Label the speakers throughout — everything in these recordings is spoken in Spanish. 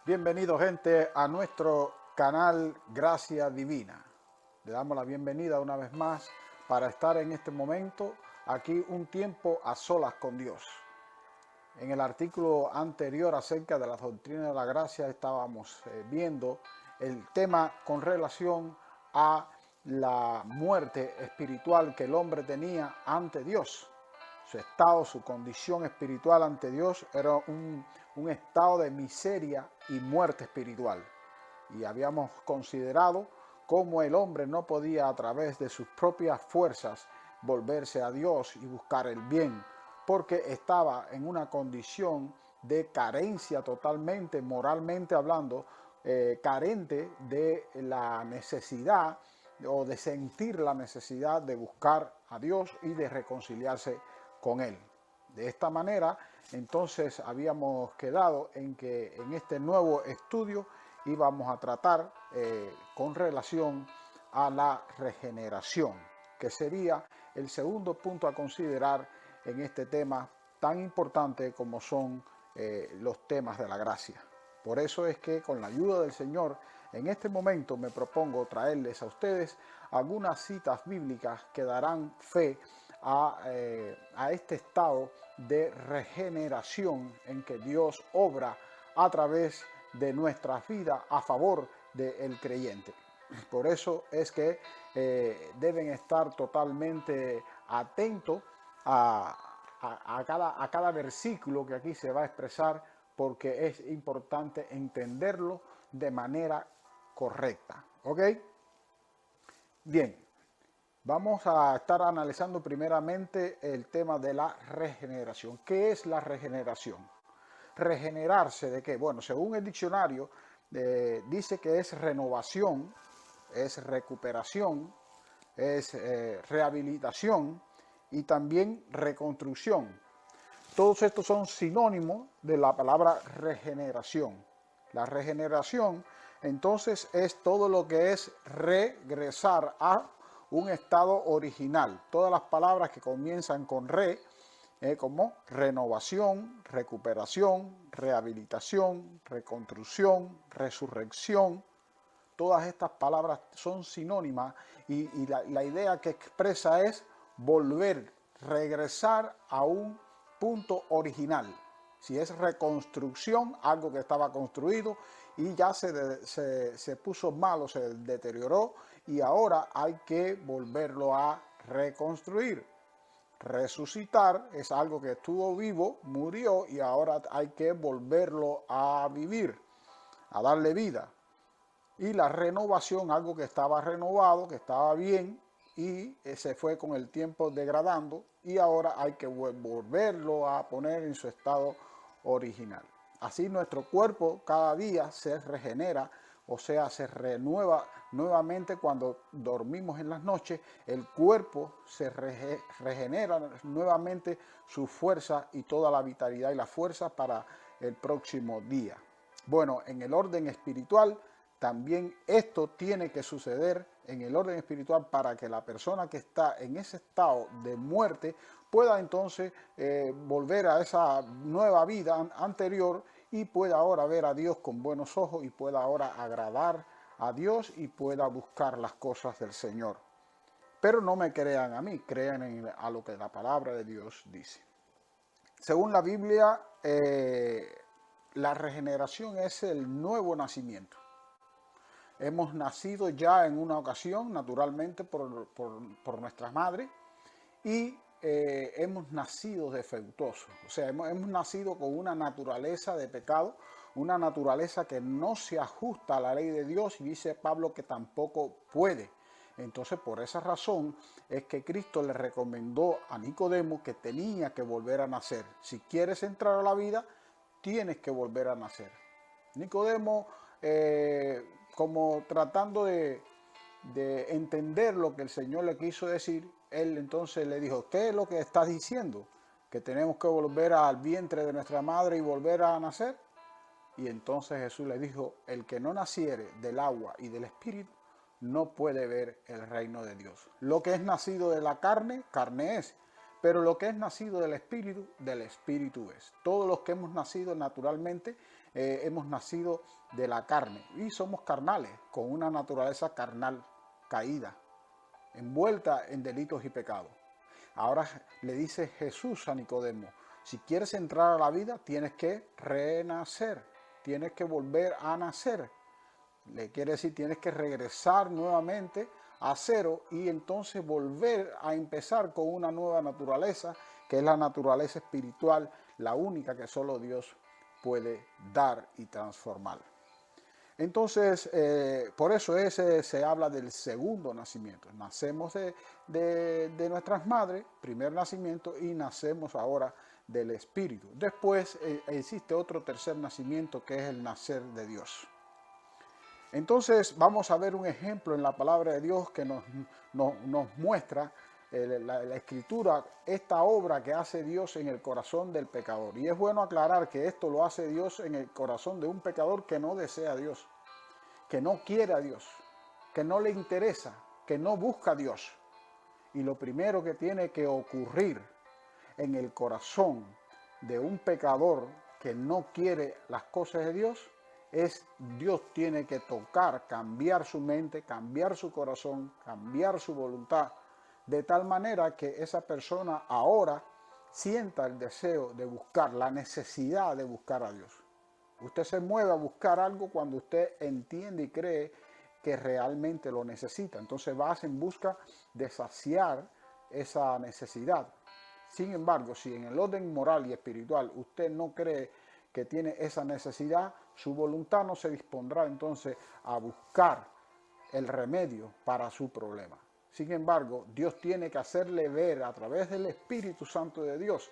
Speaker 1: Bienvenido, gente, a nuestro canal Gracia Divina. Le damos la bienvenida una vez más para estar en este momento aquí un tiempo a solas con Dios. En el artículo anterior acerca de la doctrina de la gracia estábamos viendo el tema con relación a la muerte espiritual que el hombre tenía ante Dios. Su estado, su condición espiritual ante Dios era un estado de miseria y muerte espiritual. Y habíamos considerado cómo el hombre no podía a través de sus propias fuerzas volverse a Dios y buscar el bien, porque estaba en una condición de carencia totalmente, moralmente hablando, carente de la necesidad o de sentir la necesidad de buscar a Dios y de reconciliarse con Él. De esta manera, entonces habíamos quedado en que en este nuevo estudio íbamos a tratar con relación a la regeneración, que sería el segundo punto a considerar en este tema tan importante como son los temas de la gracia. Por eso es que con la ayuda del Señor, en este momento me propongo traerles a ustedes algunas citas bíblicas que darán fe a este estado de regeneración en que Dios obra a través de nuestras vidas a favor del creyente. Por eso es que deben estar totalmente atentos a cada versículo que aquí se va a expresar, porque es importante entenderlo de manera correcta. ¿Ok? Bien, vamos a estar analizando primeramente el tema de la regeneración. ¿Qué es la regeneración? ¿Regenerarse de qué? Bueno, según el diccionario, dice que es renovación, es recuperación, es rehabilitación y también reconstrucción. Todos estos son sinónimos de la palabra regeneración. La regeneración, entonces, es todo lo que es regresar a un estado original. Todas las palabras que comienzan con re, como renovación, recuperación, rehabilitación, reconstrucción, resurrección, todas estas palabras son sinónimas y la idea que expresa es volver, regresar a un punto original. Si es reconstrucción, algo que estaba construido y ya se puso malo, se deterioró y ahora hay que volverlo a reconstruir. Resucitar es algo que estuvo vivo, murió y ahora hay que volverlo a vivir, a darle vida. Y la renovación, algo que estaba renovado, que estaba bien y se fue con el tiempo degradando y ahora hay que volverlo a poner en su estado original. Así nuestro cuerpo cada día se regenera, o sea, se renueva nuevamente cuando dormimos en las noches. El cuerpo se regenera nuevamente su fuerza y toda la vitalidad y la fuerza para el próximo día. Bueno, en el orden espiritual, también esto tiene que suceder en el orden espiritual para que la persona que está en ese estado de muerte pueda entonces volver a esa nueva vida anterior y pueda ahora ver a Dios con buenos ojos y pueda ahora agradar a Dios y pueda buscar las cosas del Señor. Pero no me crean a mí, crean a lo que la palabra de Dios dice. Según la Biblia, la regeneración es el nuevo nacimiento. Hemos nacido ya en una ocasión, naturalmente, por nuestras madres, y hemos nacido defectuosos. O sea, hemos nacido con una naturaleza de pecado, una naturaleza que no se ajusta a la ley de Dios, y dice Pablo que tampoco puede. Entonces, por esa razón es que Cristo le recomendó a Nicodemo que tenía que volver a nacer. Si quieres entrar a la vida, tienes que volver a nacer. Nicodemo, como tratando de entender lo que el Señor le quiso decir, él entonces le dijo, ¿qué es lo que estás diciendo? ¿Que tenemos que volver al vientre de nuestra madre y volver a nacer? Y entonces Jesús le dijo, el que no naciere del agua y del espíritu, no puede ver el reino de Dios. Lo que es nacido de la carne, carne es. Pero lo que es nacido del espíritu es. Todos los que hemos nacido naturalmente hemos nacido de la carne y somos carnales, con una naturaleza carnal caída, envuelta en delitos y pecados. Ahora le dice Jesús a Nicodemo, si quieres entrar a la vida, tienes que renacer, tienes que volver a nacer. Le quiere decir, tienes que regresar nuevamente a cero y entonces volver a empezar con una nueva naturaleza, que es la naturaleza espiritual, la única que solo Dios puede dar y transformar. Entonces, por eso se habla del segundo nacimiento. Nacemos de nuestras madres, primer nacimiento, y nacemos ahora del Espíritu. Después existe otro tercer nacimiento, que es el nacer de Dios. Entonces vamos a ver un ejemplo en la palabra de Dios que nos muestra la Escritura, esta obra que hace Dios en el corazón del pecador. Y es bueno aclarar que esto lo hace Dios en el corazón de un pecador que no desea a Dios, que no quiere a Dios, que no le interesa, que no busca a Dios. Y lo primero que tiene que ocurrir en el corazón de un pecador que no quiere las cosas de Dios es Dios tiene que tocar, cambiar su mente, cambiar su corazón, cambiar su voluntad, de tal manera que esa persona ahora sienta el deseo de buscar, la necesidad de buscar a Dios. Usted se mueve a buscar algo cuando usted entiende y cree que realmente lo necesita. Entonces vas en busca de saciar esa necesidad. Sin embargo, si en el orden moral y espiritual usted no cree que tiene esa necesidad, su voluntad no se dispondrá entonces a buscar el remedio para su problema. Sin embargo, Dios tiene que hacerle ver a través del Espíritu Santo de Dios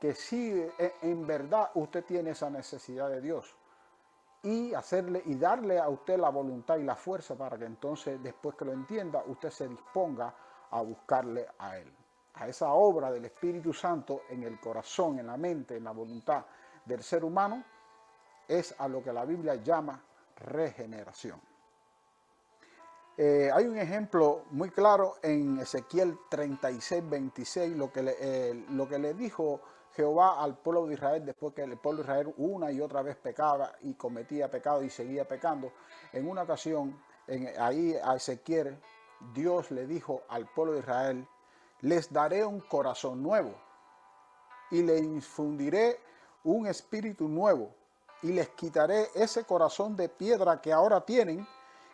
Speaker 1: que sí, en verdad usted tiene esa necesidad de Dios y darle a usted la voluntad y la fuerza para que entonces, después que lo entienda, usted se disponga a buscarle a Él. A esa obra del Espíritu Santo en el corazón, en la mente, en la voluntad del ser humano, es a lo que la Biblia llama regeneración. Hay un ejemplo muy claro en Ezequiel 36, 26, lo que le dijo Jehová al pueblo de Israel después que el pueblo de Israel una y otra vez pecaba y cometía pecado y seguía pecando. En una ocasión, ahí a Ezequiel, Dios le dijo al pueblo de Israel, les daré un corazón nuevo y le infundiré un espíritu nuevo y les quitaré ese corazón de piedra que ahora tienen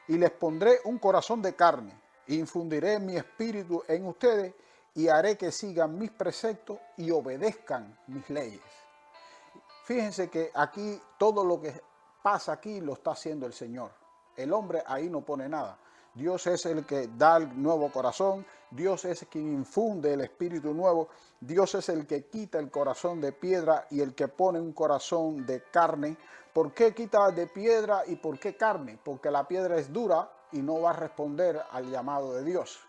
Speaker 1: y les pondré un corazón de carne. Infundiré mi espíritu en ustedes y haré que sigan mis preceptos y obedezcan mis leyes. Fíjense que aquí todo lo que pasa aquí lo está haciendo el Señor. El hombre ahí no pone nada. Dios es el que da el nuevo corazón, Dios es quien infunde el espíritu nuevo, Dios es el que quita el corazón de piedra y el que pone un corazón de carne. ¿Por qué quita de piedra y por qué carne? Porque la piedra es dura y no va a responder al llamado de Dios.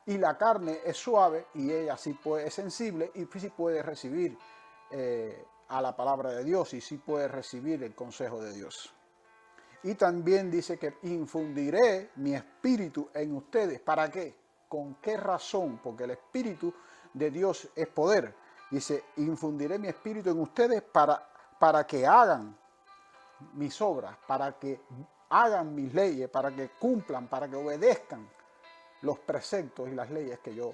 Speaker 1: Y la carne es suave y ella sí es sensible y sí puede recibir a la palabra de Dios y sí puede recibir el consejo de Dios. Y también dice que infundiré mi espíritu en ustedes. ¿Para qué? ¿Con qué razón? Porque el espíritu de Dios es poder. Dice, infundiré mi espíritu en ustedes para que hagan mis obras, para que hagan mis leyes, para que cumplan, para que obedezcan los preceptos y las leyes que yo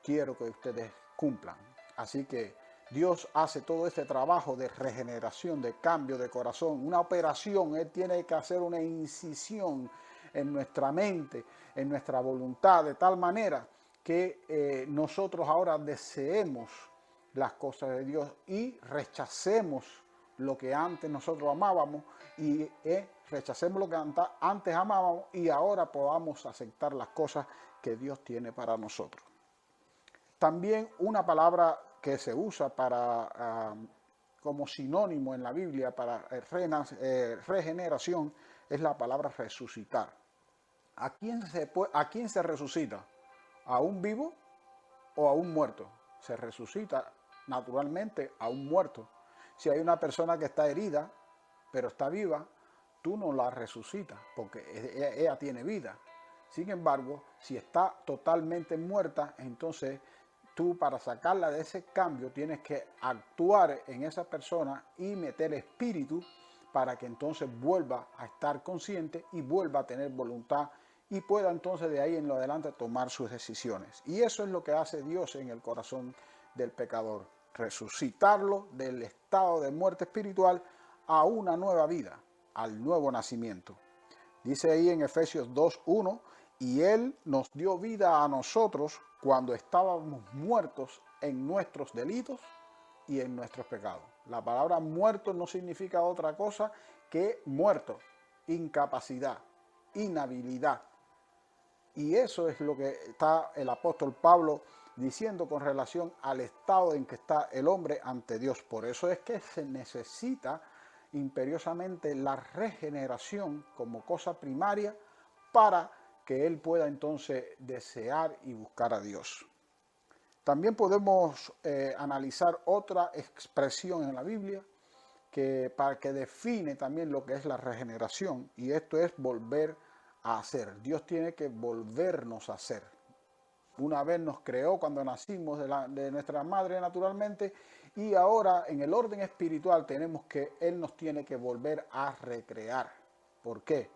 Speaker 1: quiero que ustedes cumplan. Así que Dios hace todo este trabajo de regeneración, de cambio de corazón, una operación. Él tiene que hacer una incisión en nuestra mente, en nuestra voluntad, de tal manera que nosotros ahora deseemos las cosas de Dios y rechacemos lo que antes nosotros amábamos y rechacemos lo que antes amábamos y ahora podamos aceptar las cosas que Dios tiene para nosotros. También una palabra que se usa como sinónimo en la Biblia para regeneración es la palabra resucitar. ¿A quién se resucita? ¿A un vivo o a un muerto? Se resucita naturalmente a un muerto. Si hay una persona que está herida, pero está viva, tú no la resucitas porque ella tiene vida. Sin embargo, si está totalmente muerta, entonces tú para sacarla de ese cambio tienes que actuar en esa persona y meter espíritu para que entonces vuelva a estar consciente y vuelva a tener voluntad y pueda entonces de ahí en lo adelante tomar sus decisiones. Y eso es lo que hace Dios en el corazón del pecador, resucitarlo del estado de muerte espiritual a una nueva vida, al nuevo nacimiento. Dice ahí en Efesios 2:1, y Él nos dio vida a nosotros cuando estábamos muertos en nuestros delitos y en nuestros pecados. La palabra muerto no significa otra cosa que muerto, incapacidad, inhabilidad. Y eso es lo que está el apóstol Pablo diciendo con relación al estado en que está el hombre ante Dios. Por eso es que se necesita imperiosamente la regeneración como cosa primaria para que él pueda entonces desear y buscar a Dios. También podemos analizar otra expresión en la Biblia para que define también lo que es la regeneración, y esto es volver a hacer. Dios tiene que volvernos a hacer. Una vez nos creó cuando nacimos de nuestra madre naturalmente, y ahora en el orden espiritual tenemos que Él nos tiene que volver a recrear. ¿Por qué?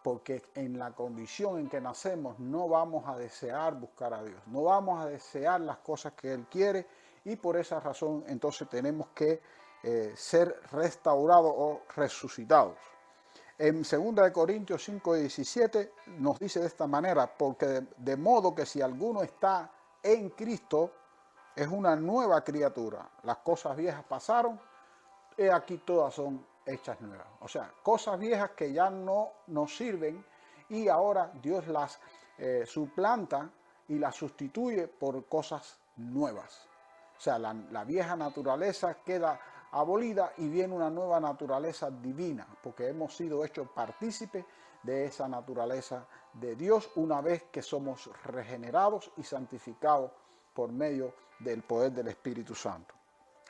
Speaker 1: Porque en la condición en que nacemos no vamos a desear buscar a Dios, no vamos a desear las cosas que Él quiere, y por esa razón entonces tenemos que ser restaurados o resucitados. En 2 Corintios 5:17 nos dice de esta manera, porque de modo que si alguno está en Cristo, es una nueva criatura. Las cosas viejas pasaron, y aquí todas son hechas nuevas. O sea, cosas viejas que ya no nos sirven y ahora Dios las suplanta y las sustituye por cosas nuevas. O sea, la vieja naturaleza queda abolida y viene una nueva naturaleza divina, porque hemos sido hechos partícipes de esa naturaleza de Dios una vez que somos regenerados y santificados por medio del poder del Espíritu Santo.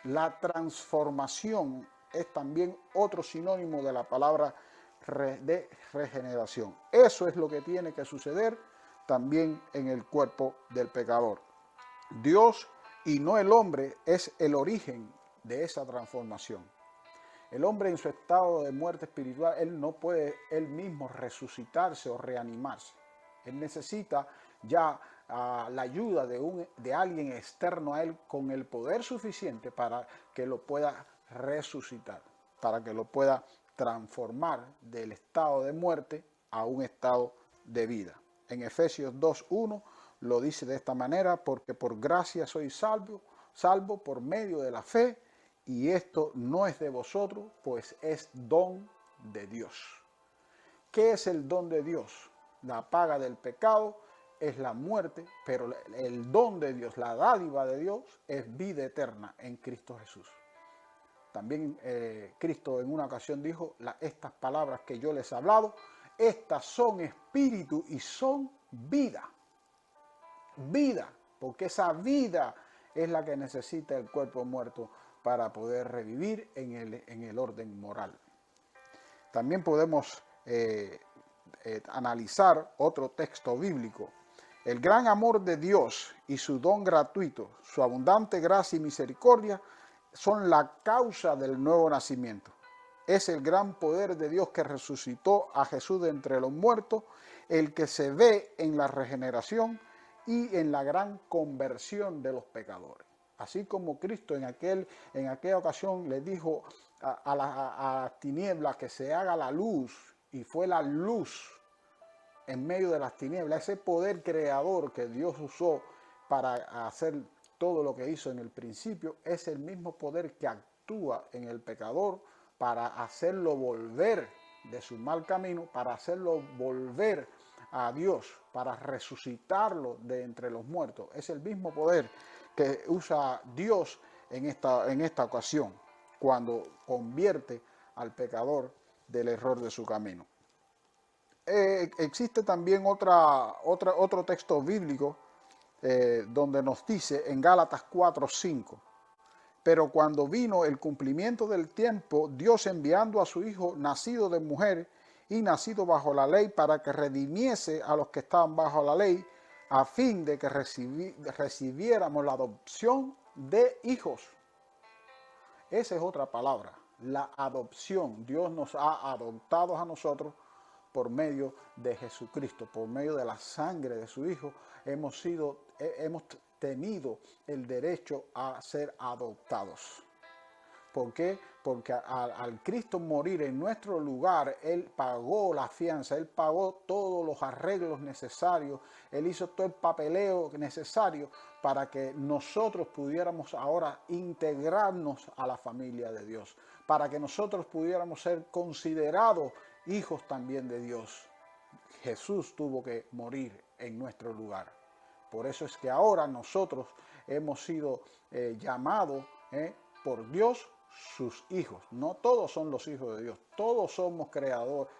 Speaker 1: La transformación es también otro sinónimo de la palabra de regeneración. Eso es lo que tiene que suceder también en el cuerpo del pecador. Dios y no el hombre es el origen de esa transformación. El hombre en su estado de muerte espiritual, él no puede él mismo resucitarse o reanimarse. Él necesita ya la ayuda de alguien externo a él con el poder suficiente para que lo pueda resucitar, para que lo pueda transformar del estado de muerte a un estado de vida. En Efesios 2:1 lo dice de esta manera, porque por gracia sois salvo por medio de la fe, y esto no es de vosotros, pues es don de Dios. ¿Qué es el don de Dios? La paga del pecado es la muerte, pero el don de Dios, la dádiva de Dios, es vida eterna en Cristo Jesús. También Cristo en una ocasión dijo, estas palabras que yo les he hablado, estas son espíritu y son vida. Vida, porque esa vida es la que necesita el cuerpo muerto para poder revivir en el orden moral. También podemos analizar otro texto bíblico. El gran amor de Dios y su don gratuito, su abundante gracia y misericordia son la causa del nuevo nacimiento. Es el gran poder de Dios que resucitó a Jesús de entre los muertos, el que se ve en la regeneración y en la gran conversión de los pecadores. Así como Cristo en aquella ocasión le dijo a las tinieblas que se haga la luz, y fue la luz en medio de las tinieblas, ese poder creador que Dios usó para hacer todo lo que hizo en el principio, es el mismo poder que actúa en el pecador para hacerlo volver de su mal camino, para hacerlo volver a Dios, para resucitarlo de entre los muertos. Es el mismo poder que usa Dios en esta ocasión, cuando convierte al pecador del error de su camino. Existe también otro texto bíblico donde nos dice en Gálatas 4:5, pero cuando vino el cumplimiento del tiempo, Dios enviando a su Hijo nacido de mujer y nacido bajo la ley para que redimiese a los que estaban bajo la ley, a fin de que recibiéramos la adopción de hijos. Esa es otra palabra. la adopción. Dios nos ha adoptado a nosotros por medio de Jesucristo, por medio de la sangre de su Hijo, hemos tenido el derecho a ser adoptados. ¿Por qué? Porque al Cristo morir en nuestro lugar, Él pagó la fianza, Él pagó todos los arreglos necesarios, Él hizo todo el papeleo necesario para que nosotros pudiéramos ahora integrarnos a la familia de Dios, para que nosotros pudiéramos ser considerados hijos también de Dios. Jesús tuvo que morir en nuestro lugar. Por eso es que ahora nosotros hemos sido llamados por Dios sus hijos. No todos son los hijos de Dios, todos somos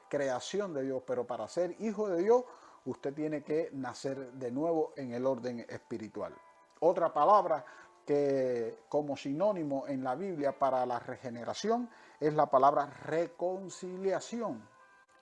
Speaker 1: creación de Dios, pero para ser hijo de Dios usted tiene que nacer de nuevo en el orden espiritual. Otra palabra que como sinónimo en la Biblia para la regeneración es la palabra reconciliación.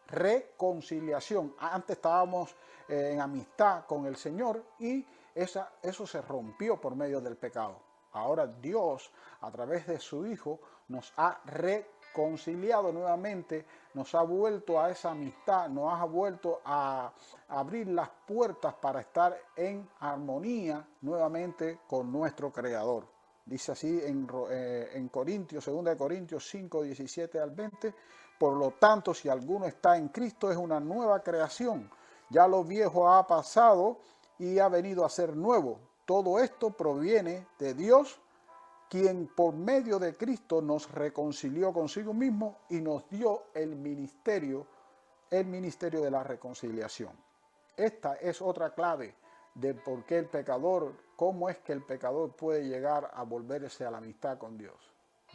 Speaker 1: Reconciliación. Antes estábamos en amistad con el Señor y eso se rompió por medio del pecado. Ahora Dios, a través de su Hijo, nos ha reconciliado nuevamente, nos ha vuelto a esa amistad, nos ha vuelto a abrir las puertas para estar en armonía nuevamente con nuestro Creador. Dice así en Corintios, 2 Corintios 5, 17 al 20, por lo tanto, si alguno está en Cristo, es una nueva creación. Ya lo viejo ha pasado y ha venido a ser nuevo. Todo esto proviene de Dios, quien por medio de Cristo nos reconcilió consigo mismo y nos dio el ministerio de la reconciliación. Esta es otra clave de por qué el pecador, cómo es que el pecador puede llegar a volverse a la amistad con Dios.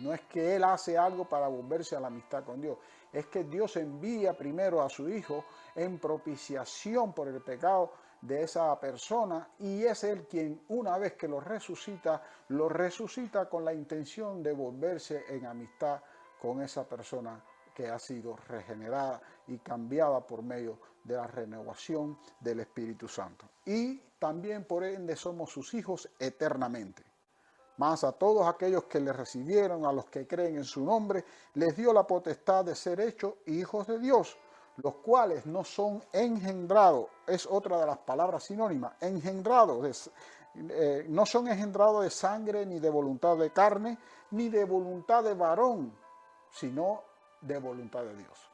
Speaker 1: No es que él hace algo para volverse a la amistad con Dios, es que Dios envía primero a su Hijo en propiciación por el pecado de esa persona y es Él quien una vez que lo resucita con la intención de volverse en amistad con esa persona que ha sido regenerada y cambiada por medio de la renovación del Espíritu Santo. Y también por ende somos sus hijos eternamente. Mas a todos aquellos que le recibieron, a los que creen en su nombre, les dio la potestad de ser hechos hijos de Dios, los cuales no son engendrados, es otra de las palabras sinónimas, engendrados, no son engendrados de sangre, ni de voluntad de carne, ni de voluntad de varón, sino de voluntad de Dios.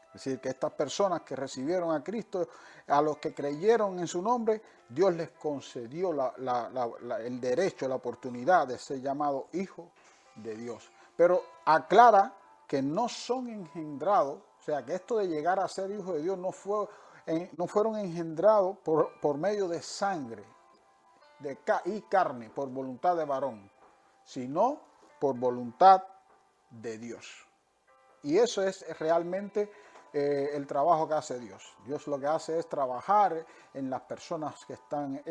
Speaker 1: Es decir, que estas personas que recibieron a Cristo, a los que creyeron en su nombre, Dios les concedió el derecho, la oportunidad de ser llamados hijos de Dios. Pero aclara que no son engendrados, o sea, que esto de llegar a ser hijos de Dios no fueron engendrados por medio de sangre y carne, por voluntad de varón, sino por voluntad de Dios. Y eso es realmente el trabajo que hace Dios. Dios lo que hace es trabajar en las personas que están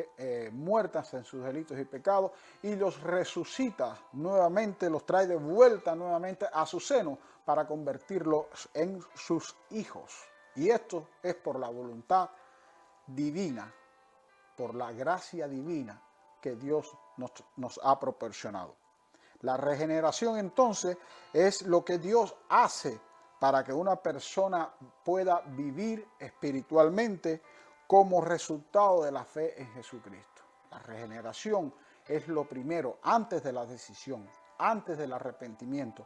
Speaker 1: muertas en sus delitos y pecados y los resucita nuevamente, los trae de vuelta nuevamente a su seno para convertirlos en sus hijos. Y esto es por la voluntad divina, por la gracia divina que Dios nos ha proporcionado. La regeneración entonces es lo que Dios hace para que una persona pueda vivir espiritualmente como resultado de la fe en Jesucristo. La regeneración es lo primero, antes de la decisión, antes del arrepentimiento,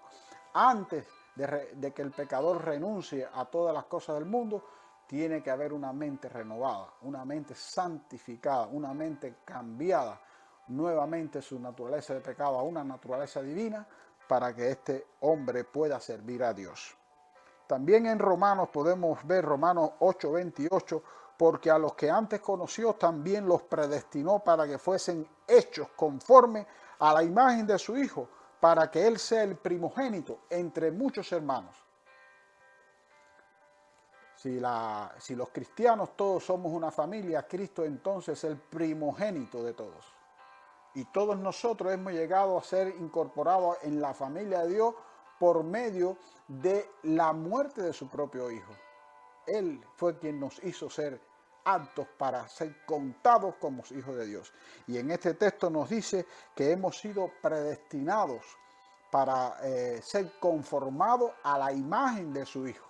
Speaker 1: antes de que el pecador renuncie a todas las cosas del mundo, tiene que haber una mente renovada, una mente santificada, una mente cambiada, nuevamente su naturaleza de pecado a una naturaleza divina para que este hombre pueda servir a Dios. También en Romanos podemos ver Romanos 8:28, porque a los que antes conoció también los predestinó para que fuesen hechos conforme a la imagen de su Hijo, para que Él sea el primogénito entre muchos hermanos. Si los cristianos todos somos una familia, Cristo entonces es el primogénito de todos. Y todos nosotros hemos llegado a ser incorporados en la familia de Dios por medio de la muerte de su propio Hijo. Él fue quien nos hizo ser aptos para ser contados como hijos de Dios. Y en este texto nos dice que hemos sido predestinados para ser conformado a la imagen de su Hijo.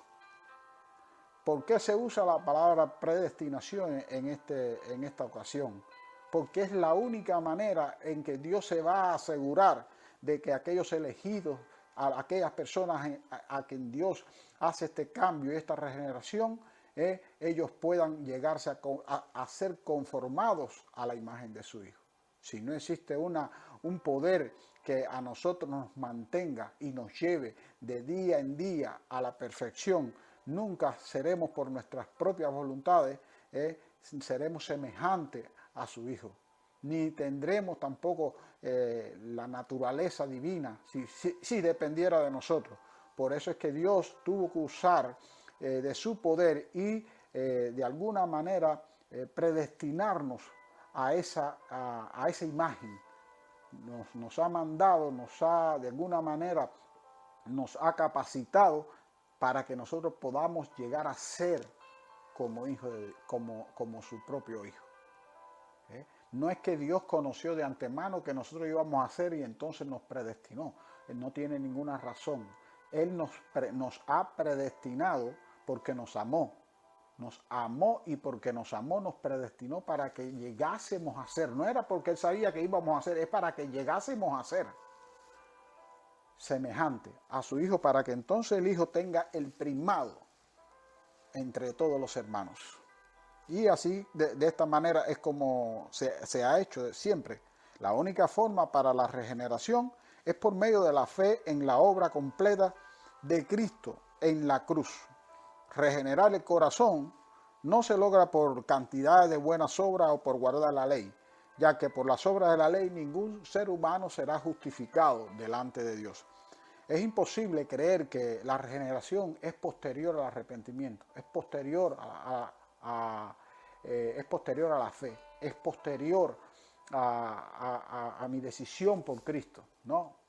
Speaker 1: ¿Por qué se usa la palabra predestinación en esta ocasión? Porque es la única manera en que Dios se va a asegurar de que aquellos elegidos, a aquellas personas a quien Dios hace este cambio y esta regeneración, ellos puedan llegarse a ser conformados a la imagen de su Hijo. Si no existe un poder que a nosotros nos mantenga y nos lleve de día en día a la perfección, nunca seremos por nuestras propias voluntades, seremos semejantes a su Hijo. Ni tendremos tampoco la naturaleza divina si dependiera de nosotros. Por eso es que Dios tuvo que usar de su poder y de alguna manera predestinarnos a esa imagen. Nos ha mandado, de alguna manera, nos ha capacitado para que nosotros podamos llegar a ser como su propio Hijo. No es que Dios conoció de antemano que nosotros íbamos a hacer y entonces nos predestinó. Él no tiene ninguna razón. Él nos ha predestinado porque nos amó. Nos amó y porque nos amó nos predestinó para que llegásemos a ser. No era porque Él sabía que íbamos a hacer, es para que llegásemos a ser semejante a su Hijo, para que entonces el Hijo tenga el primado entre todos los hermanos. Y así, de esta manera es como se ha hecho siempre. La única forma para la regeneración es por medio de la fe en la obra completa de Cristo en la cruz. Regenerar el corazón no se logra por cantidad de buenas obras o por guardar la ley, ya que por las obras de la ley ningún ser humano será justificado delante de Dios. Es imposible creer que la regeneración es posterior al arrepentimiento, es posterior es posterior a la fe, es posterior a mi decisión por Cristo, ¿no?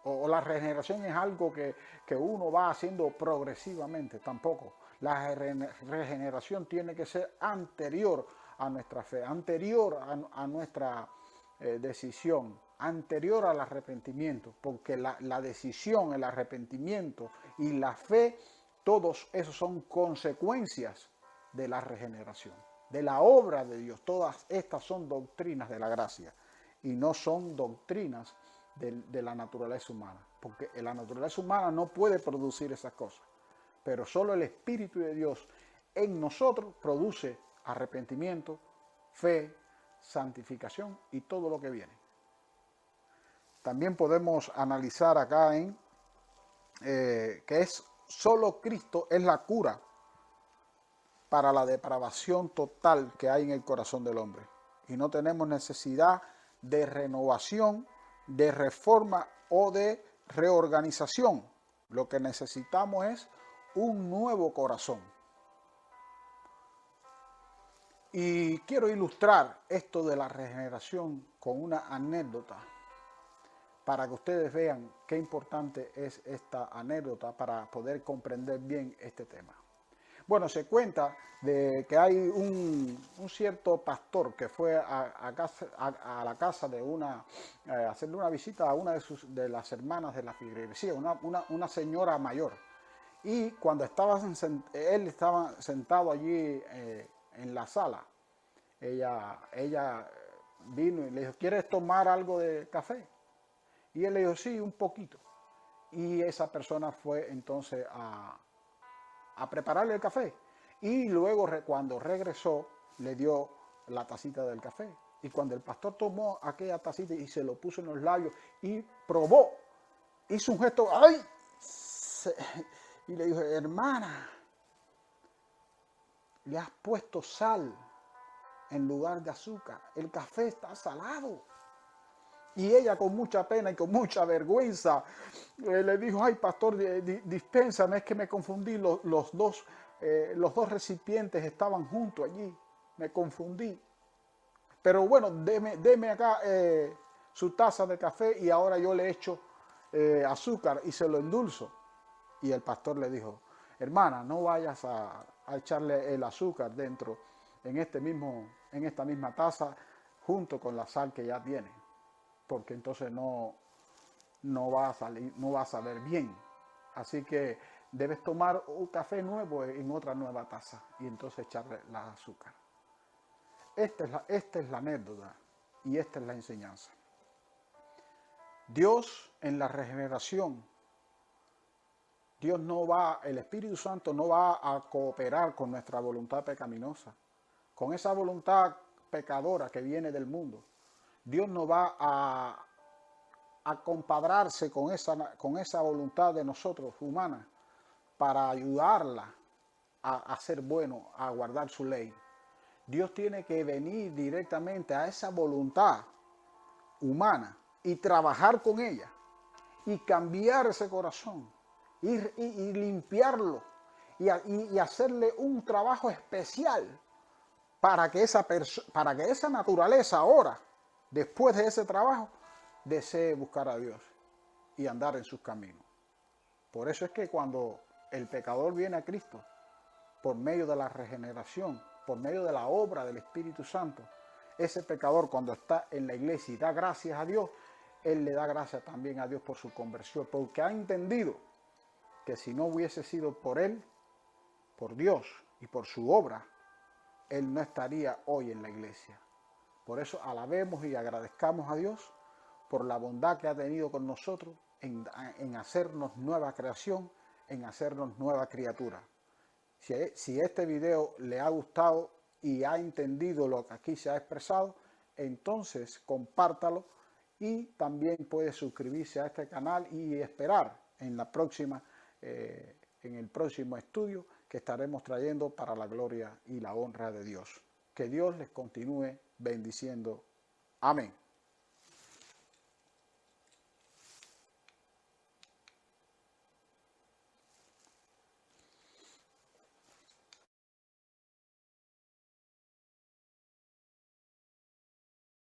Speaker 1: O la regeneración es algo que uno va haciendo progresivamente, tampoco. La regeneración tiene que ser anterior a nuestra fe, anterior a nuestra decisión, anterior al arrepentimiento, porque la decisión, el arrepentimiento y la fe, todos esos son consecuencias de la regeneración, de la obra de Dios. Todas estas son doctrinas de la gracia y no son doctrinas de la naturaleza humana, porque la naturaleza humana no puede producir esas cosas, pero solo el Espíritu de Dios en nosotros produce arrepentimiento, fe, santificación y todo lo que viene. También podemos analizar acá que es solo Cristo es la cura para la depravación total que hay en el corazón del hombre, y no tenemos necesidad de renovación, de reforma o de reorganización. Lo que necesitamos es un nuevo corazón. Y quiero ilustrar esto de la regeneración con una anécdota para que ustedes vean qué importante es esta anécdota para poder comprender bien este tema. Bueno, se cuenta de que hay un cierto pastor que fue a la casa de hacerle una visita a una de las hermanas de la feligresía, una señora mayor. Y cuando él estaba sentado allí en la sala, ella vino y le dijo, ¿quieres tomar algo de café? Y él le dijo, sí, un poquito. Y esa persona fue entonces a prepararle el café. Y luego cuando regresó, le dio la tacita del café. Y cuando el pastor tomó aquella tacita y se lo puso en los labios y probó, hizo un gesto, ¡ay! Y le dijo, hermana, le has puesto sal en lugar de azúcar. El café está salado. Y ella con mucha pena y con mucha vergüenza le dijo, ay pastor, dispénsame, es que me confundí, los dos recipientes estaban juntos allí, me confundí. Pero bueno, deme acá su taza de café y ahora yo le echo azúcar y se lo endulzo. Y el pastor le dijo, hermana, no vayas a echarle el azúcar dentro en esta misma taza junto con la sal que ya tiene, porque entonces no no va a salir, no va a saber bien. Así que debes tomar un café nuevo en otra nueva taza y entonces echarle la azúcar. Esta es la anécdota y esta es la enseñanza. Dios en la regeneración, el Espíritu Santo no va a cooperar con nuestra voluntad pecaminosa, con esa voluntad pecadora que viene del mundo. Dios no va a compadrarse con esa voluntad de nosotros, humana, para ayudarla a ser bueno, a guardar su ley. Dios tiene que venir directamente a esa voluntad humana y trabajar con ella y cambiar ese corazón y limpiarlo y hacerle un trabajo especial para que esa naturaleza ahora, después de ese trabajo, desee buscar a Dios y andar en sus caminos. Por eso es que cuando el pecador viene a Cristo, por medio de la regeneración, por medio de la obra del Espíritu Santo, ese pecador cuando está en la iglesia y da gracias a Dios, él le da gracias también a Dios por su conversión, porque ha entendido que si no hubiese sido por él, por Dios y por su obra, él no estaría hoy en la iglesia. Por eso alabemos y agradezcamos a Dios por la bondad que ha tenido con nosotros en hacernos nueva creación, en hacernos nueva criatura. Si este video le ha gustado y ha entendido lo que aquí se ha expresado, entonces compártalo y también puede suscribirse a este canal y esperar en el próximo estudio que estaremos trayendo para la gloria y la honra de Dios. Que Dios les continúe bendiciendo. Amén.